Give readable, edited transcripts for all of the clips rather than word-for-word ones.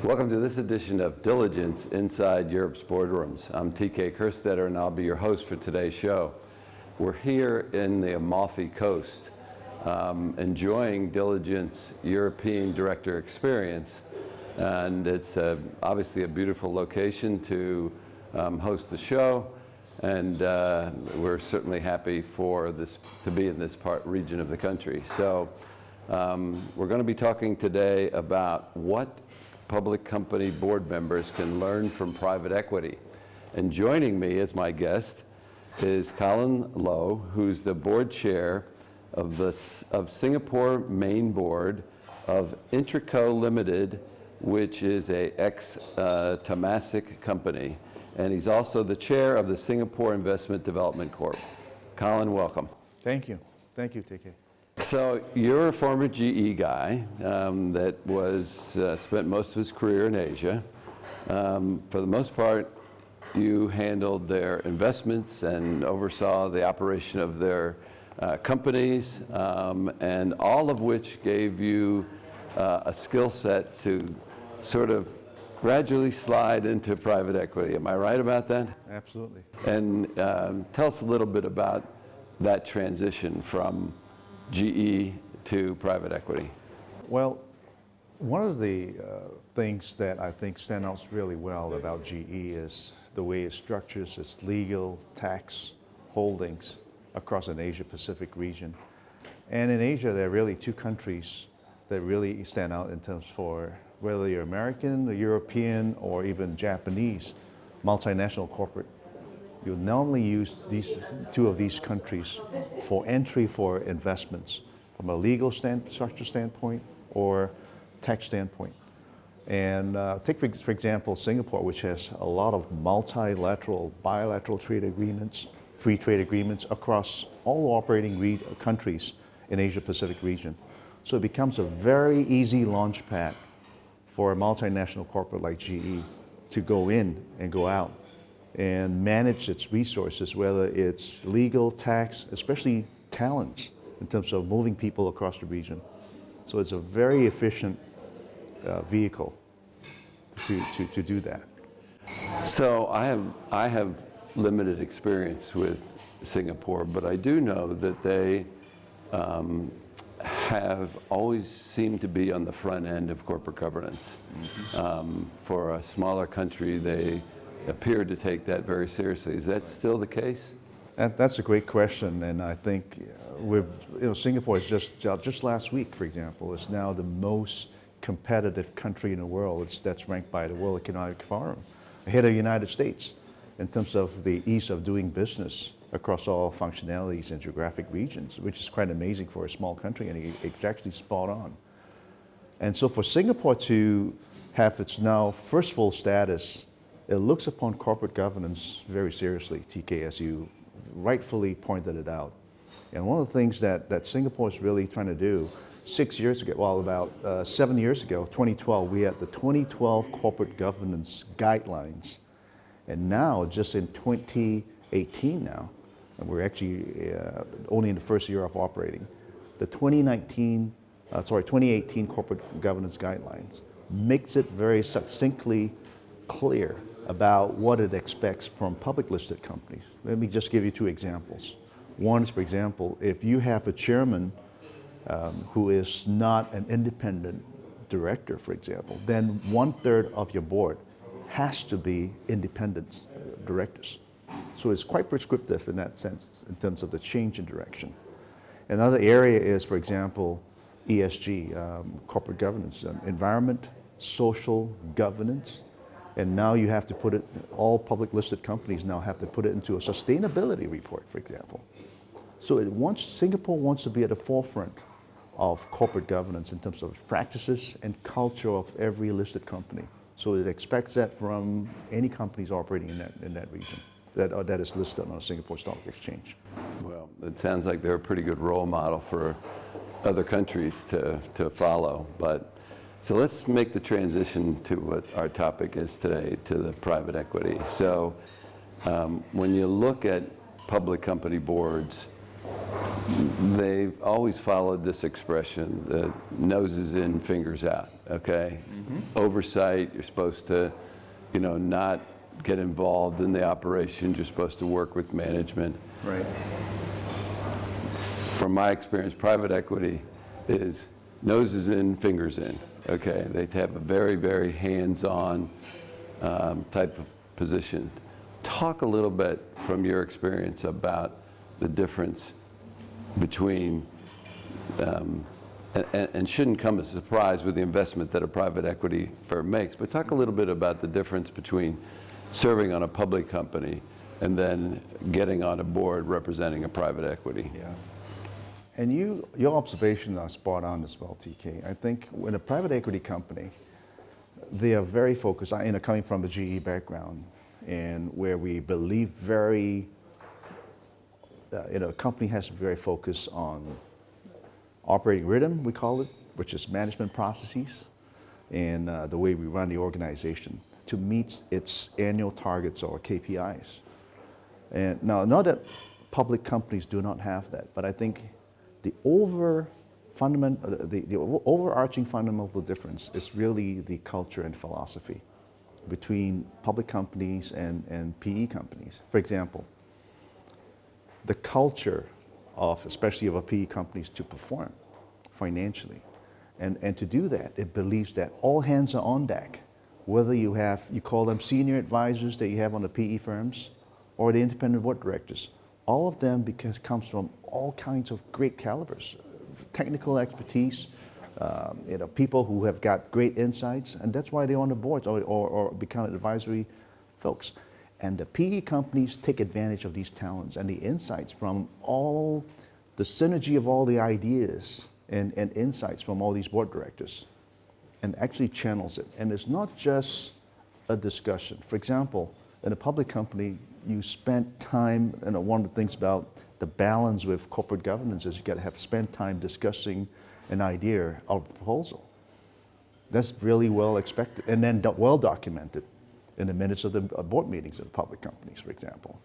Welcome to this edition of Diligence Inside Europe's Boardrooms. I'm TK Kerstetter and I'll be your host for today's show. We're here in the Amalfi Coast enjoying Diligence European Director Experience, and it's obviously a beautiful location to host the show, and we're certainly happy for this to be in this region of the country. So we're going to be talking today about what public company board members can learn from private equity. And joining me as my guest is Colin Low, who's the board chair of Singapore Mainboard of Intrico Limited, which is a ex-Temasek company. And he's also the chair of the Singapore Investment Development Corp. Colin, welcome. Thank you. Thank you, TK. So you're a former GE guy that was spent most of his career in Asia. For the most part, you handled their investments and oversaw the operation of their companies, and all of which gave you a skill set to sort of gradually slide into private equity. Am I right about that? Absolutely. And tell us a little bit about that transition from GE to private equity. Well, one of the things that I think stand out really well about GE is the way it structures its legal tax holdings across an Asia-Pacific region. And in Asia, there are really two countries that really stand out in terms for whether you're American, or European, or even Japanese multinational corporate. You'll normally use two of these countries for entry for investments from a legal structure standpoint or tax standpoint. And take, for example, Singapore, which has a lot of multilateral, bilateral trade agreements, free trade agreements across all operating countries in Asia-Pacific region. So it becomes a very easy launch pad for a multinational corporate like GE to go in and go out and manage its resources, whether it's legal, tax, especially talent in terms of moving people across the region. So it's a very efficient vehicle to do that. So I have limited experience with Singapore, but I do know that they have always seemed to be on the front end of corporate governance. For a smaller country, they appear to take that very seriously. Is that still the case? That's a great question, and I think Singapore is just last week, for example, is now the most competitive country in the world. That's ranked by the World Economic Forum, ahead of the United States in terms of the ease of doing business across all functionalities and geographic regions, which is quite amazing for a small country, and it's actually spot on. And so for Singapore to have its now first full status, it looks upon corporate governance very seriously, TK, as you rightfully pointed it out. And one of the things that Singapore is really trying to do, 6 years ago, well, about 7 years ago, 2012, we had the 2012 Corporate Governance Guidelines. And now, just in 2018 now, and we're actually only in the first year of operating, the 2018 Corporate Governance Guidelines makes it very succinctly clear about what it expects from public listed companies. Let me just give you two examples. One is, for example, if you have a chairman who is not an independent director, for example, then 1/3 of your board has to be independent directors. So it's quite prescriptive in that sense, in terms of the change in direction. Another area is, for example, ESG, corporate governance, environment, social governance. And now you have to put it, all public listed companies now have to put it into a sustainability report, for example. So Singapore wants to be at the forefront of corporate governance in terms of practices and culture of every listed company. So it expects that from any companies operating in that region that is listed on a Singapore Stock Exchange. Well, it sounds like they're a pretty good role model for other countries to follow. So let's make the transition to what our topic is today, to the private equity. So when you look at public company boards, they've always followed this expression, noses in, fingers out. okay? Oversight, you're supposed to, not get involved in the operations, you're supposed to work with management. Right. From my experience, private equity is noses in, fingers in, okay? They have a very, very hands-on type of position. Talk a little bit from your experience about the difference between, and shouldn't come as a surprise with the investment that a private equity firm makes, but talk a little bit about the difference between serving on a public company and then getting on a board representing a private equity. Yeah. And your observations are spot on as well, TK. I think in a private equity company, they are very focused, coming from a GE background, and where we believe a company has to be very focused on operating rhythm, we call it, which is management processes, and the way we run the organization to meet its annual targets or KPIs. And now, not that public companies do not have that, but I think the overarching fundamental difference is really the culture and philosophy between public companies and PE companies. For example, the culture especially of a PE companies to perform financially. And to do that, it believes that all hands are on deck, whether you call them senior advisors that you have on the PE firms or the independent board directors. All of them comes from all kinds of great calibers, technical expertise, people who have got great insights, and that's why they're on the boards or become advisory folks. And the PE companies take advantage of these talents and the insights from all the synergy of all the ideas and insights from all these board directors, and actually channels it. And it's not just a discussion. For example, in a public company, you spent time, one of the things about the balance with corporate governance is you got to spend time discussing an idea or proposal. That's really well expected, and then well documented in the minutes of the board meetings of the public companies, for example.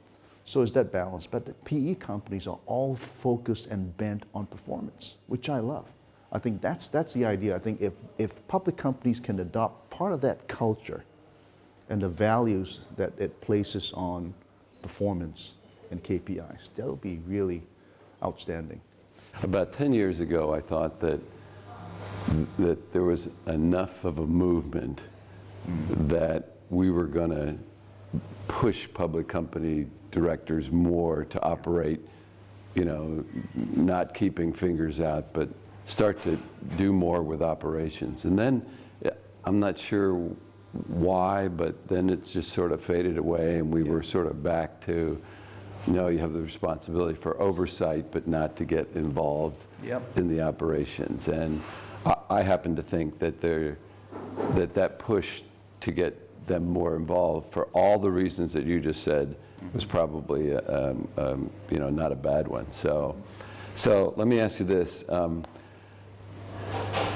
So is that balance? But the PE companies are all focused and bent on performance, which I love. I think that's the idea. I think if public companies can adopt part of that culture and the values that it places on performance and KPIs, that would be really outstanding. About 10 years ago, I thought that there was enough of a movement that we were going to push public company directors more to operate, not keeping fingers out, but start to do more with operations. And then I'm not sure why, but then it's just sort of faded away, and we were sort of back to, you have the responsibility for oversight, but not to get involved in the operations. And I happen to think that that push to get them more involved for all the reasons that you just said was probably not a bad one. So let me ask you this: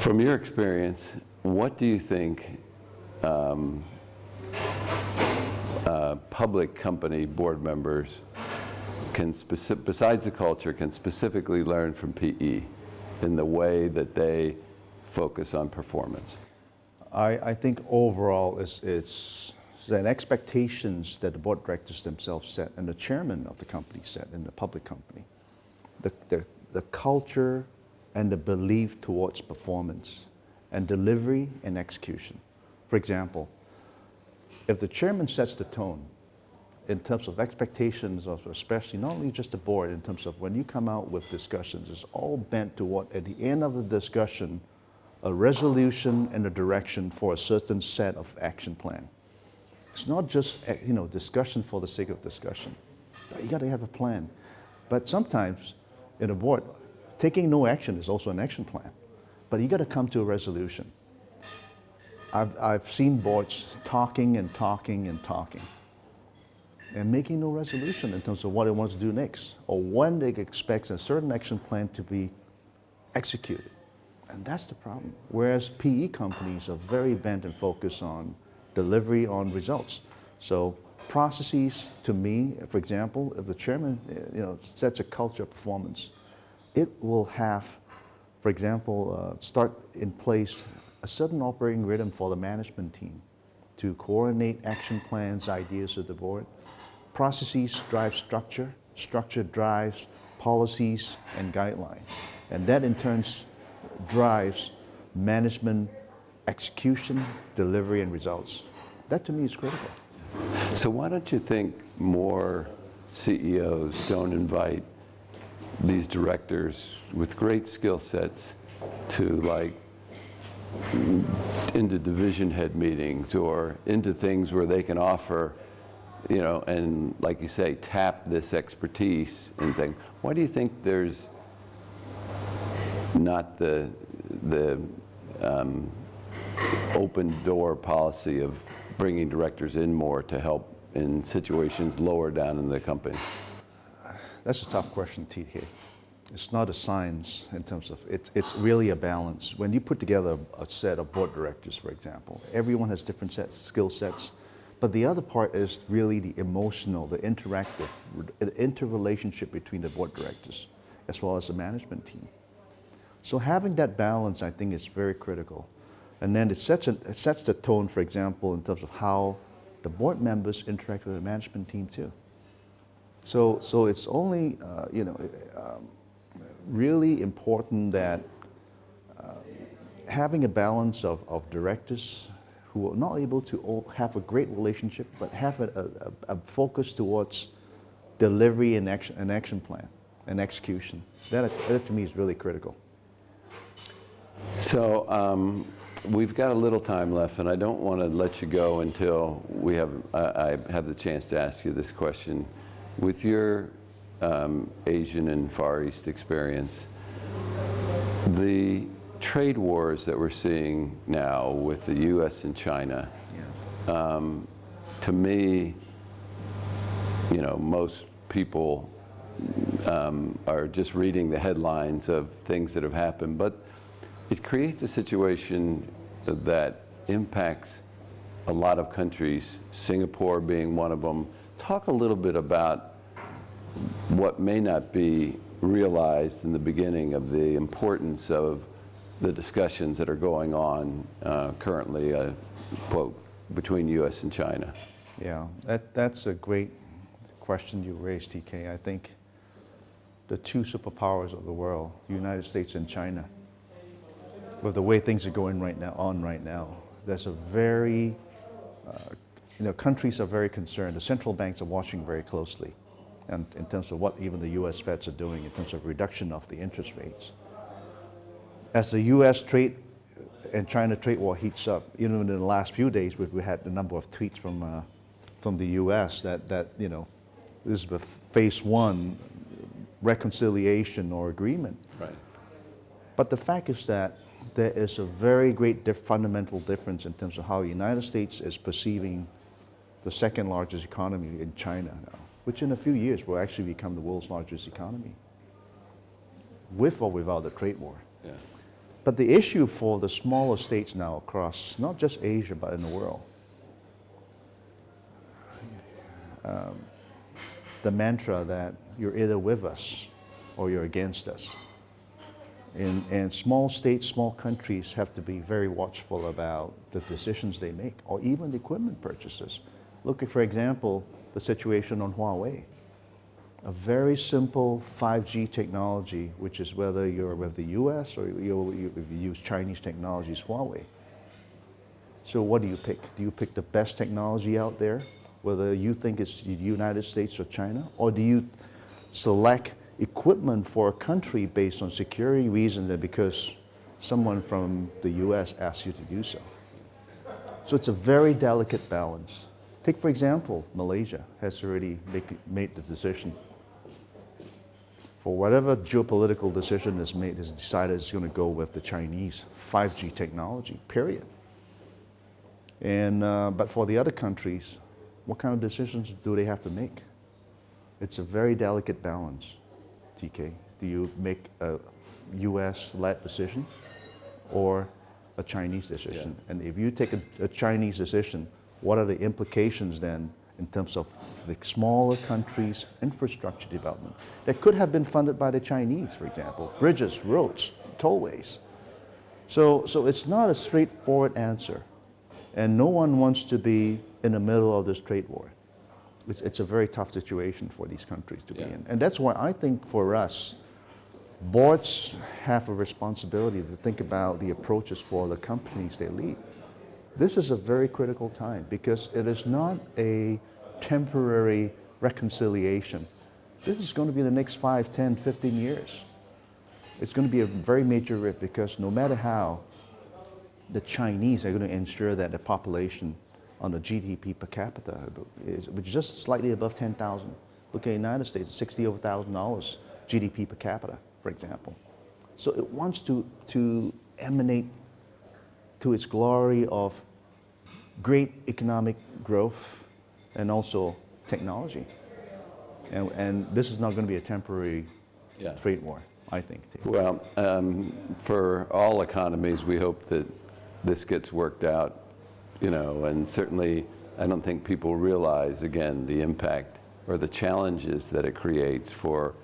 from your experience, what do you think public company board members can, besides the culture, can specifically learn from PE in the way that they focus on performance? I think overall it's the expectations that the board directors themselves set and the chairman of the company set in the public company. The culture and the belief towards performance and delivery and execution. For example, if the chairman sets the tone in terms of expectations of especially not only just the board, in terms of when you come out with discussions, it's all bent to what at the end of the discussion, a resolution and a direction for a certain set of action plan. It's not just discussion for the sake of discussion. You got to have a plan. But sometimes in a board, taking no action is also an action plan. But you got to come to a resolution. I've seen boards talking and talking and talking and making no resolution in terms of what it wants to do next or when they expect a certain action plan to be executed. And that's the problem. Whereas PE companies are very bent and focused on delivery on results. So processes, to me, for example, if the chairman sets a culture of performance, it will have, for example, start in place a certain operating rhythm for the management team to coordinate action plans, ideas of the board. Processes drive structure, structure drives policies and guidelines, and that in turn drives management execution, delivery, and results. That to me is critical. So why don't you think more CEOs don't invite these directors with great skill sets to into division head meetings or into things where they can offer, and like you say, tap this expertise and thing. Why do you think there's not the open door policy of bringing directors in more to help in situations lower down in the company? That's a tough question, TK. It's not a science in terms of, it's really a balance. When you put together a set of board directors, for example, everyone has different skill sets, but the other part is really the emotional, the interactive, interrelationship between the board directors as well as the management team. So having that balance, I think, is very critical. And then it sets the tone, for example, in terms of how the board members interact with the management team too. So it's only, really important that having a balance of directors who are not able to all have a great relationship, but have a focus towards delivery and action plan and execution. That to me is really critical. So we've got a little time left, and I don't want to let you go until I have the chance to ask you this question. With your Asian and Far East experience, the trade wars that we're seeing now with the U.S. and China, to me, most people are just reading the headlines of things that have happened, but it creates a situation that impacts a lot of countries, Singapore being one of them. Talk a little bit about what may not be realized in the beginning of the importance of the discussions that are going on currently, quote, between U.S. and China. Yeah, that's a great question you raised, TK. I think the two superpowers of the world, the United States and China, with the way things are going right now, there's a very, countries are very concerned. The central banks are watching very closely, and in terms of what even the U.S. Feds are doing in terms of reduction of the interest rates. As the U.S. trade and China trade war heats up, in the last few days we had a number of tweets from the U.S. that this is the phase one reconciliation or agreement. Right. But the fact is that there is a very great fundamental difference in terms of how the United States is perceiving the second largest economy in China now, which in a few years will actually become the world's largest economy, with or without the trade war. Yeah. But the issue for the smaller states now across not just Asia but in the world, the mantra that you're either with us or you're against us. And small states, small countries have to be very watchful about the decisions they make, or even the equipment purchases. Look at, for example, the situation on Huawei. A very simple 5G technology, which is whether you're with the US or you use Chinese technology, is Huawei. So what do you pick? Do you pick the best technology out there, whether you think it's the United States or China? Or do you select equipment for a country based on security reasons and because someone from the US asks you to do so? So it's a very delicate balance. Take, for example, Malaysia has already made the decision. For whatever geopolitical decision is made, is decided it's going to go with the Chinese 5G technology, period. And, but for the other countries, what kind of decisions do they have to make? It's a very delicate balance, TK. Do you make a US-led decision or a Chinese decision? Yeah. And if you take a Chinese decision, what are the implications then in terms of the smaller countries' infrastructure development that could have been funded by the Chinese, for example, bridges, roads, tollways? So it's not a straightforward answer. And no one wants to be in the middle of this trade war. It's a very tough situation for these countries to be in. And that's why I think for us, boards have a responsibility to think about the approaches for the companies they lead. This is a very critical time because it is not a temporary reconciliation. This is going to be the next 5, 10, 15 years. It's going to be a very major rift because no matter how, the Chinese are going to ensure that the population on the GDP per capita is which is just slightly above 10,000. Look at the United States, $60,000 GDP per capita, for example. So it wants to emanate to its glory of great economic growth and also technology. And this is not going to be a temporary trade war, I think. Well, for all economies, we hope that this gets worked out, and certainly I don't think people realize, again, the impact or the challenges that it creates for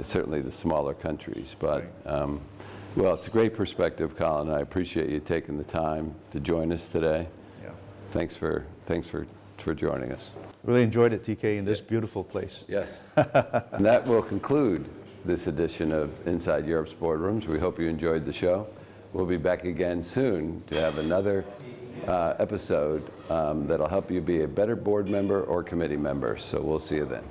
certainly the smaller countries. But, well, it's a great perspective, Colin. I appreciate you taking the time to join us today. Yeah. Thanks for joining us. Really enjoyed it, TK, in this beautiful place. Yes. And that will conclude this edition of Inside Europe's Boardrooms. We hope you enjoyed the show. We'll be back again soon to have another episode that'll help you be a better board member or committee member. So we'll see you then.